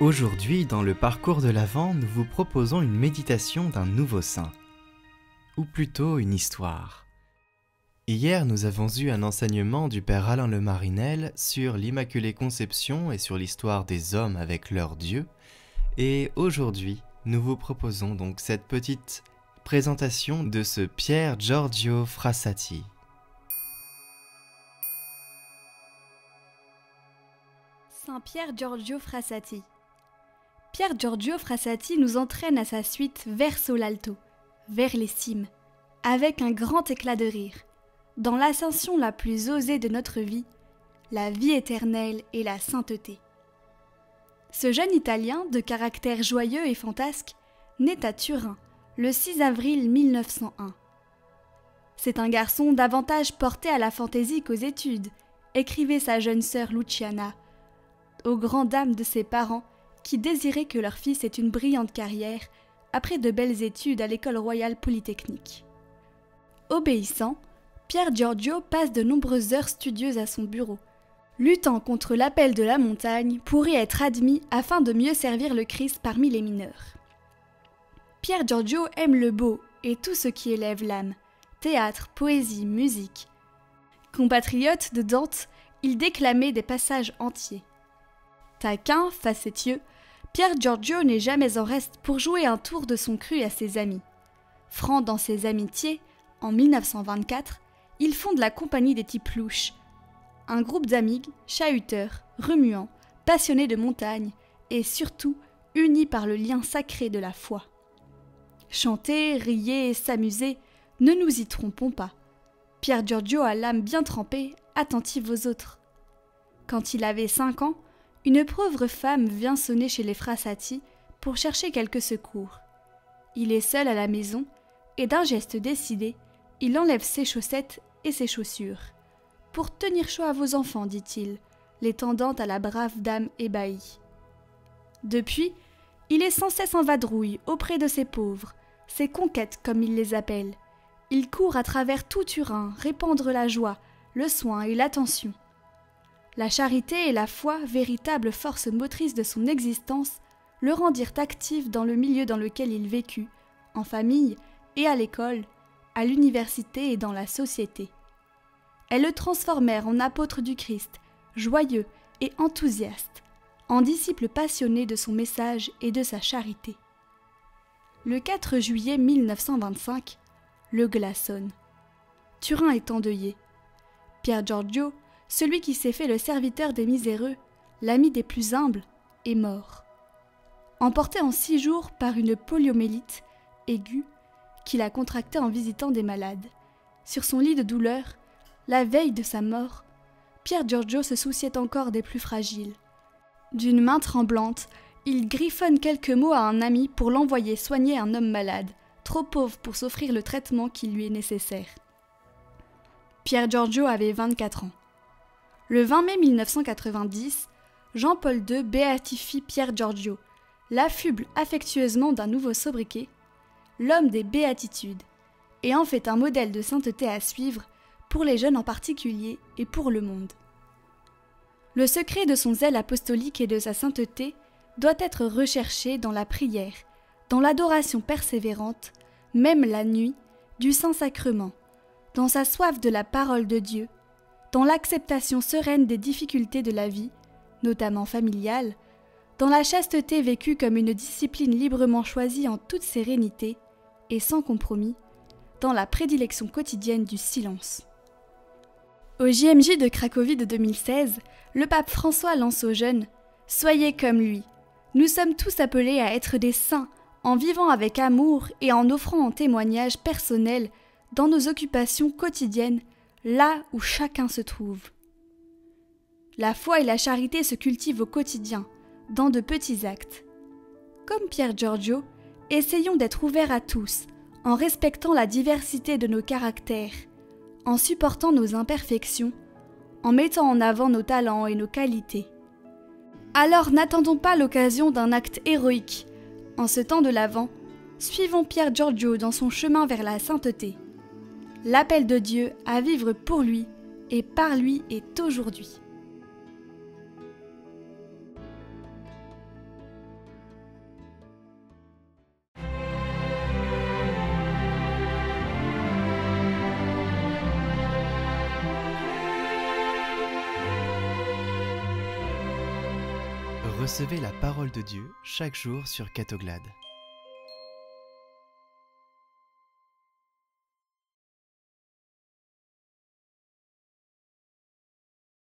Aujourd'hui, dans le parcours de l'Avent, nous vous proposons une méditation d'un nouveau saint, ou plutôt une histoire. Hier, nous avons eu un enseignement du Père Alain Le Marinel sur l'Immaculée Conception et sur l'histoire des hommes avec leur Dieu, et aujourd'hui, nous vous proposons donc cette petite présentation de ce Pier Giorgio Frassati. Saint Pier Giorgio Frassati. Pier Giorgio Frassati nous entraîne à sa suite verso l'alto, vers les cimes, avec un grand éclat de rire, dans l'ascension la plus osée de notre vie, la vie éternelle et la sainteté. Ce jeune Italien, de caractère joyeux et fantasque, naît à Turin, le 6 avril 1901. C'est un garçon davantage porté à la fantaisie qu'aux études, écrivait sa jeune sœur Luciana, aux grandes dames de ses parents qui désiraient que leur fils ait une brillante carrière après de belles études à l'école royale polytechnique. Obéissant, Pier Giorgio passe de nombreuses heures studieuses à son bureau, luttant contre l'appel de la montagne pour y être admis afin de mieux servir le Christ parmi les mineurs. Pier Giorgio aime le beau et tout ce qui élève l'âme, théâtre, poésie, musique. Compatriote de Dante, il déclamait des passages entiers. Taquin, facétieux, Pier Giorgio n'est jamais en reste pour jouer un tour de son cru à ses amis. Franc dans ses amitiés, en 1924, il fonde la Compagnie des Types Louches, un groupe d'amis chahuteurs, remuants, passionnés de montagne et surtout unis par le lien sacré de la foi. Chanter, rier, s'amuser, ne nous y trompons pas. Pier Giorgio a l'âme bien trempée, attentive aux autres. Quand il avait 5 ans, une pauvre femme vient sonner chez les Frassati pour chercher quelques secours. Il est seul à la maison et d'un geste décidé, il enlève ses chaussettes et ses chaussures. « Pour tenir chaud à vos enfants, dit-il, les tendant à la brave dame ébahie. » Depuis, il est sans cesse en vadrouille auprès de ces pauvres, ces conquêtes comme il les appelle. Il court à travers tout Turin, répandre la joie, le soin et l'attention. La charité et la foi, véritables forces motrices de son existence, le rendirent actif dans le milieu dans lequel il vécut, en famille et à l'école, à l'université et dans la société. Elles le transformèrent en apôtre du Christ, joyeux et enthousiaste, en disciple passionné de son message et de sa charité. Le 4 juillet 1925, le glas sonne. Turin est endeuillé. Pier Giorgio, celui qui s'est fait le serviteur des miséreux, l'ami des plus humbles, est mort. Emporté en 6 jours par une poliomyélite aiguë qu'il a contractée en visitant des malades. Sur son lit de douleur, la veille de sa mort, Pier Giorgio se souciait encore des plus fragiles. D'une main tremblante, il griffonne quelques mots à un ami pour l'envoyer soigner un homme malade, trop pauvre pour s'offrir le traitement qui lui est nécessaire. Pier Giorgio avait 24 ans. Le 20 mai 1990, Jean-Paul II béatifie Pier Giorgio, l'affuble affectueusement d'un nouveau sobriquet, l'homme des béatitudes, et en fait un modèle de sainteté à suivre pour les jeunes en particulier et pour le monde. Le secret de son zèle apostolique et de sa sainteté doit être recherché dans la prière, dans l'adoration persévérante, même la nuit, du Saint-Sacrement, dans sa soif de la parole de Dieu, dans l'acceptation sereine des difficultés de la vie, notamment familiale, dans la chasteté vécue comme une discipline librement choisie en toute sérénité et sans compromis, dans la prédilection quotidienne du silence. Au JMJ de Cracovie de 2016, le pape François lance aux jeunes « Soyez comme lui. Nous sommes tous appelés à être des saints en vivant avec amour et en offrant un témoignage personnel dans nos occupations quotidiennes, là où chacun se trouve. » La foi et la charité se cultivent au quotidien, dans de petits actes. Comme Pier Giorgio, essayons d'être ouverts à tous, en respectant la diversité de nos caractères, en supportant nos imperfections, en mettant en avant nos talents et nos qualités. Alors n'attendons pas l'occasion d'un acte héroïque. En ce temps de l'Avent, suivons Pier Giorgio dans son chemin vers la sainteté. L'appel de Dieu à vivre pour lui et par lui est aujourd'hui. Recevez la parole de Dieu chaque jour sur Catoglade.